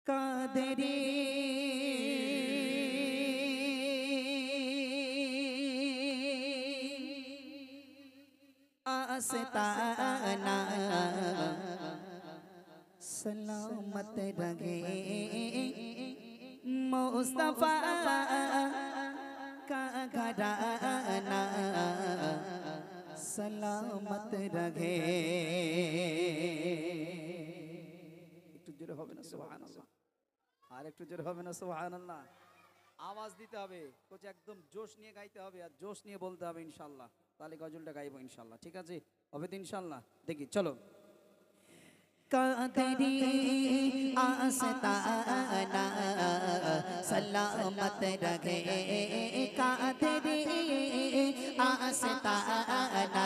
কাদেরে आस्ताना सलामत रहे मुस्तफा का घराना सलामत रहे। একটু জোরে হবে না সুবহানাল্লাহ, আর একটু জোরে হবে না সুবহানাল্লাহ। আওয়াজ দিতে হবে, কোচ একদম জোশ নিয়ে গাইতে হবে আর জোশ নিয়ে বলতে হবে ইনশাআল্লাহ, তাহলে গজলটা গাইবো ইনশাআল্লাহ। ঠিক আছে, হবে তো ইনশাআল্লাহ। দেখি চলো। কাদেরি আস্তানা সলামত রহে কাদেরি आस्ताना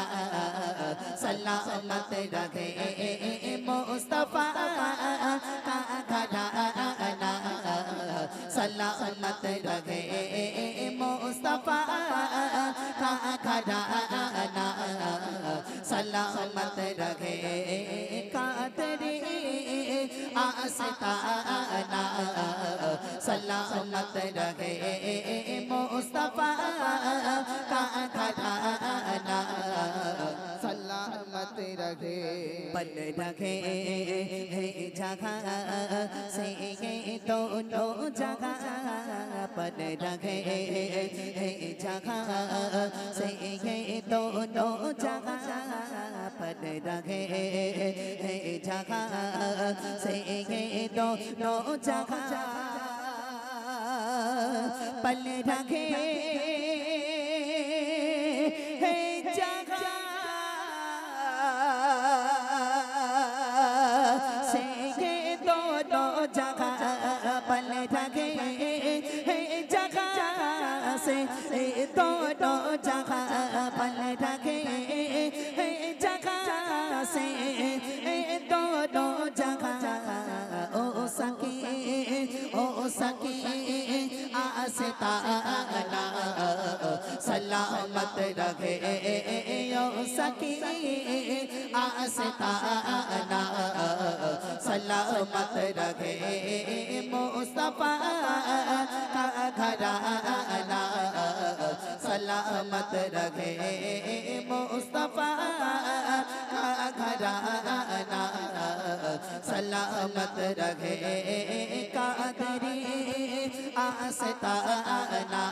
सलामत रहे मुस्तफा का घराना सलामत रहे मुस्तफा का घराना सलामत रहे कादरे आस्ताना सलामत रहे मुस्तफा का घराना सलामत रहे। बन रहे जगह से दोनों जगह बन रहे जगह से दोनों जगह बन रहे जगह से दोनों जगह पल रखे जगह से दोनों जगह पल रखे जगह से दोनों जगह पल रखे जगह से दोनों जगह ओ सके आस्ताना सलामत रहे ओ सके आस्ताना सलामत रहे मुस्तफा का घराना सलामत रहे मुस्तफा का घराना सलामत रहे कादरी आस्ताना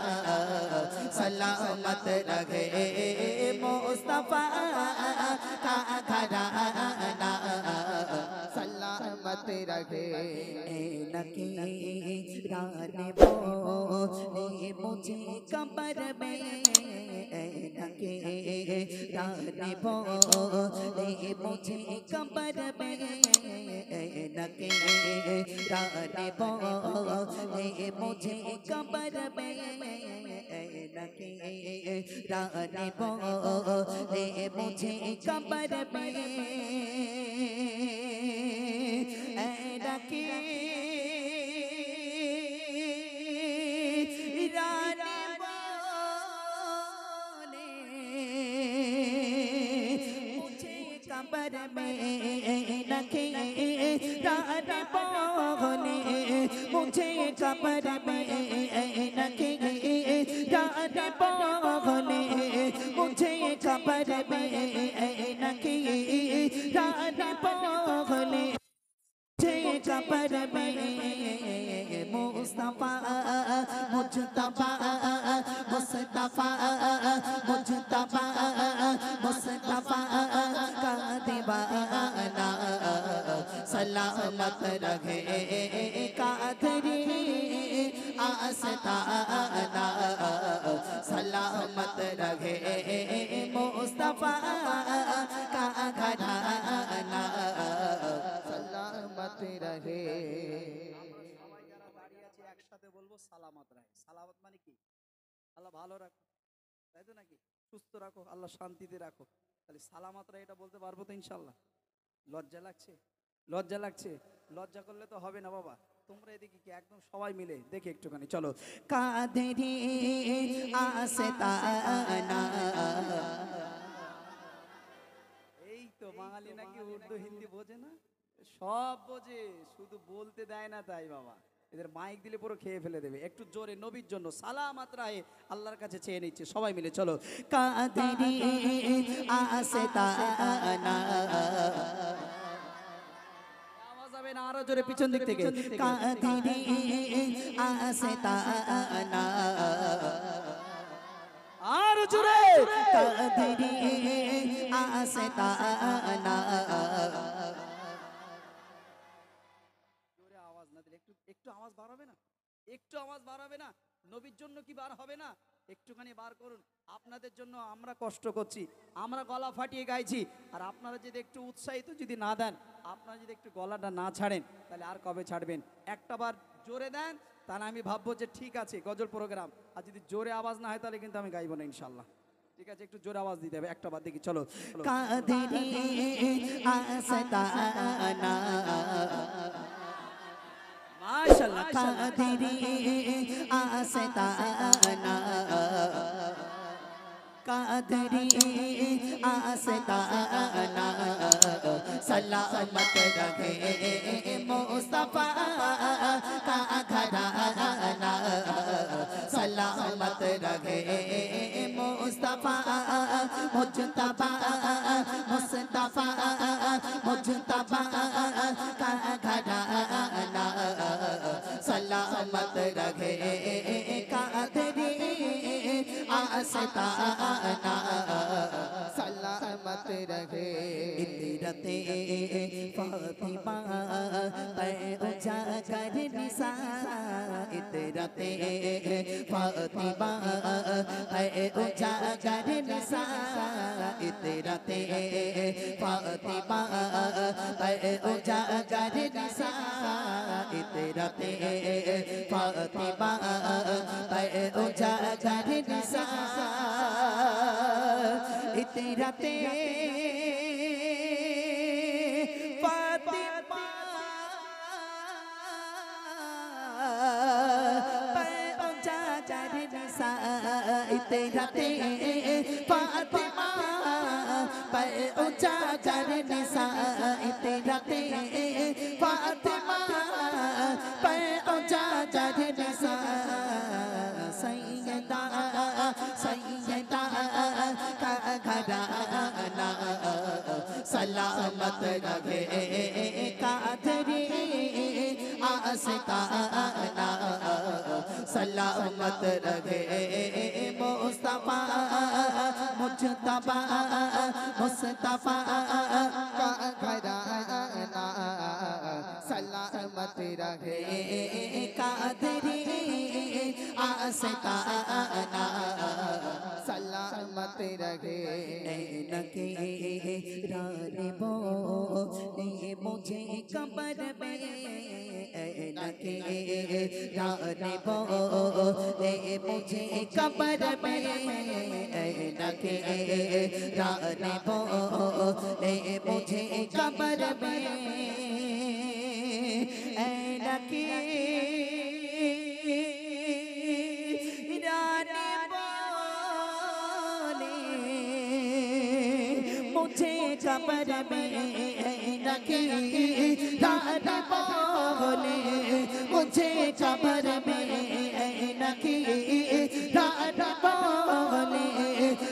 सलामत रहे मुस्तफा का घराना सलामत रहे। नकीराने बोले मुझे कब्र में नकीराने बोले मुझे कब्र में नकीराने बोले मुझे कब्र में नकीराने बोले मुझे कब्र में कबर में नकीराने बोले मुझे कबर में नकीराने बोले मुझे कबर में नकीराने बोले मुझे कबर में मुस्तफा मुजतबा मुस्तफा मुजतबा मुस्तफा का दीवाना सलामत रहे कादरी आस्ताना सलामत रहे मुस्तफा का घराना सलामत रहे। একসাথে বলবো সালামত রাখে। সালামত মানে কি? আল্লাহ ভালো রাখো, তাই তো নাকি? সুস্থ রাখো, আল্লাহ শান্তিতে রাখো। তাহলে সালামত রাখে এটা বলতে পারবো তো ইনশাআল্লাহ? লজ্জা লাগছে? লজ্জা লাগছে? লজ্জা করলে তো হবে না বাবা। তোমরা এদিকে কি একদম সবাই মিলে দেখি একটুখানি চলো। কাদেরি আস্তানা এই তো বাঙালি নাকি উর্দু হিন্দি বোঝে না? সব বোঝে, শুধু বলতে দেয় না তাই বাবা। এদের মাইক দিলে পুরো খেয়ে ফেলে দেবে। একটু জোরে নবীর জন্য সালামাত রাহে আল্লাহর কাছে চেয়ে নিচ্ছে, সবাই মিলে চলো। কাদেরি আস্তানা, আওয়াজ হবে না, আরো জোরে পিছন দিক থেকে। কাদেরি আস্তানা, আর জোরে। কাদেরি আস্তানা, জোরে আওয়াজ না দিলে একটু একটু আওয়াজ বাড়াবে না? একটু আওয়াজ বাড়াবে না? নবীর জন্য কি বার হবে না? একটুখানি বার করুন। আপনাদের জন্য আমরা কষ্ট করছি, আমরা গলা ফাটিয়ে গাইছি, আর আপনারা যদি একটু উৎসাহিত যদি না দেন, আপনারা যদি একটু গলাটা না ছাড়েন, তাহলে আর কবে ছাড়বেন? একটা বার জোরে দেন, তাহলে আমি ভাববো যে ঠিক আছে গজল প্রোগ্রাম। আর যদি জোরে আওয়াজ না হয় তাহলে কিন্তু আমি গাইবো না ইনশাল্লাহ। ঠিক আছে, একটু জোরে আওয়াজ দিতে হবে। একটা বার দেখি, চলো। কাদেরি আস্তানা, মাশাআল্লাহ। কাদেরি আস্তানা, কাদেরি আস্তানা, সলামত রহে মুস্তাফা কা ঘরানা, সলামত রহে মুস্তাফা মুজতবা, মুস্তাফা মুজতবা কা ঘরানা, सलामत रहे कादरी आस्ताना, सलामत रहे। इतरते फातिमा पे उजागर निसा, इतरते फातिमा पे उजागर निसा, इतरते फातिमा पे उजागर निसा, इतरते फातिमा पे उजागर निसा, इतरते फातिमा पे उजागर निसा, इतरते फातिमा पे उजागर निसा, इतरते फातिमा पे उजागर निसा, सैयदा सैयदा का घराना, सलामत रहे कादरी आस्ताना, सलामत रहे मुस्तफा मुजतबा, मुस्तफा का घराना, सलामत रहे कादरी आस्ताना, सलामत रहे। नके रानिबो ने मुझे कब्र में, नके रानिबो ने मुझे कब्र में, नके रानिबो ने मुझे कब्र में, नके मुझे कब्र में, नकी रानी बोले मुझे कब्र में, नकी रानी बोले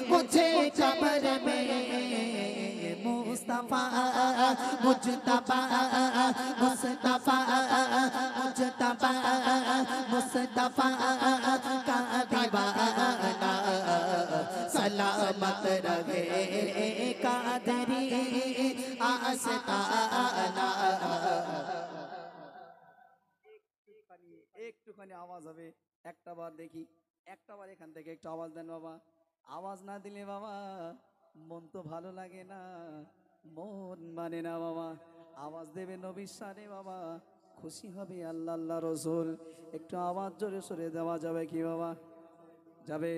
मुझे कब्र में, मुस्तफा मुजतबा, मुस्तफा मुजतबा, मुस्तफा का दीवाना, सलामत रहे कादरी आस्ताना। একটুখানি আওয়াজ হবে, একটা বার দেখি, একটা বার এখান থেকে একটু আওয়াজ দেন বাবা। আওয়াজ না দিলে বাবা মন তো ভালো লাগে না, মন মানে না বাবা। আওয়াজ দেবে নবীর শানে বাবা, খুশি হবে আল্লাহ আল্লাহ রসুল। একটু আওয়াজ জোরে সরে দেওয়া যাবে কি বাবা? যাবে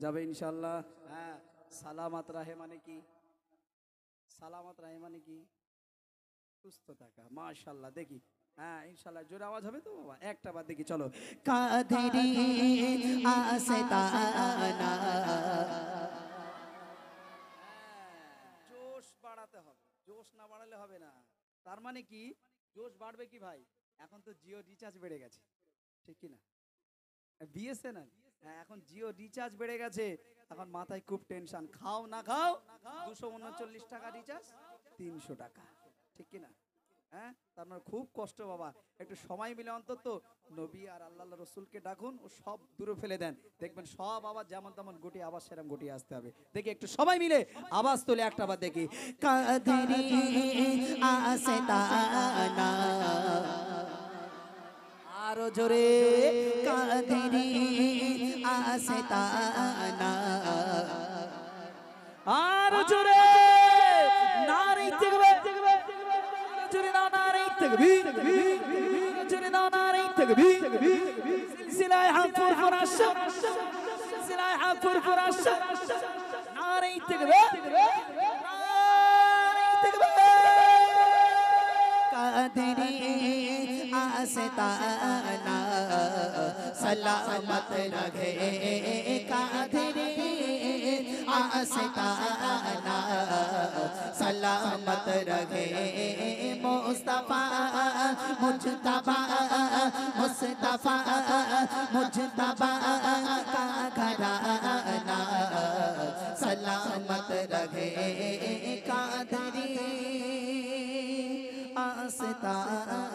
যাবে ইনশাল্লাহ। হ্যাঁ, সালামাত রাহে মানে কি? সালামাত রাহে মানে কি? সুস্থ থাকা। মাশাআল্লাহ, দেখি। হ্যাঁ ইনশাআল্লাহ জোরে আওয়াজ হবে তো বাবা। একটা বার দেখি, চলো। কাদেরি আস্তানা, জোশ বাড়াতে হবে, জোশ না বাড়ালে হবে না। তার মানে কি জোশ বাড়বে কি ভাই? এখন তো জিও রিচার্জ বেড়ে গেছে, ঠিক কি না? বিএসএনএল, হ্যাঁ এখন জিও রিচার্জ বেড়ে গেছে। এখন মাথায় খুব টেনশন, খাও না খাও 239 টাকা রিচার্জ 300 টাকা, ঠিক কি না? হ্যাঁ তার মানে খুব কষ্ট বাবা। একটু সময় মিলে অন্তত নবী আর আল্লাহ রসুলকে ডাকুন, ও সব দূরে ফেলে দেন, দেখবেন সব আবার যেমন তেমন গুটি আবার সেরকম গুটি আসতে হবে। দেখি একটু সবাই মিলে আওয়াজ তুলে একটা আবার দেখি। কাদরি আস্তানা, আরো জোরে কাদরি আস্তানা, আরো জোরে নারী তাকবীর, জোরে দাও নারী তাকবীর, জোরে দাও নারী তাকবীর। সিলসিলায়ে হক ফুরফুরাশ, সিলসিলায়ে হক ফুরফুরাশ, নারী তাকবীর, নারী তাকবীর। কাদরি আস্তানা, सलामत रहे कादरी आस्ताना, सलामत रहे मुस्तफा मुजतबा, मुस्तफा मुजतबा का घराना, सलामत रहे कादरी आस्ताना।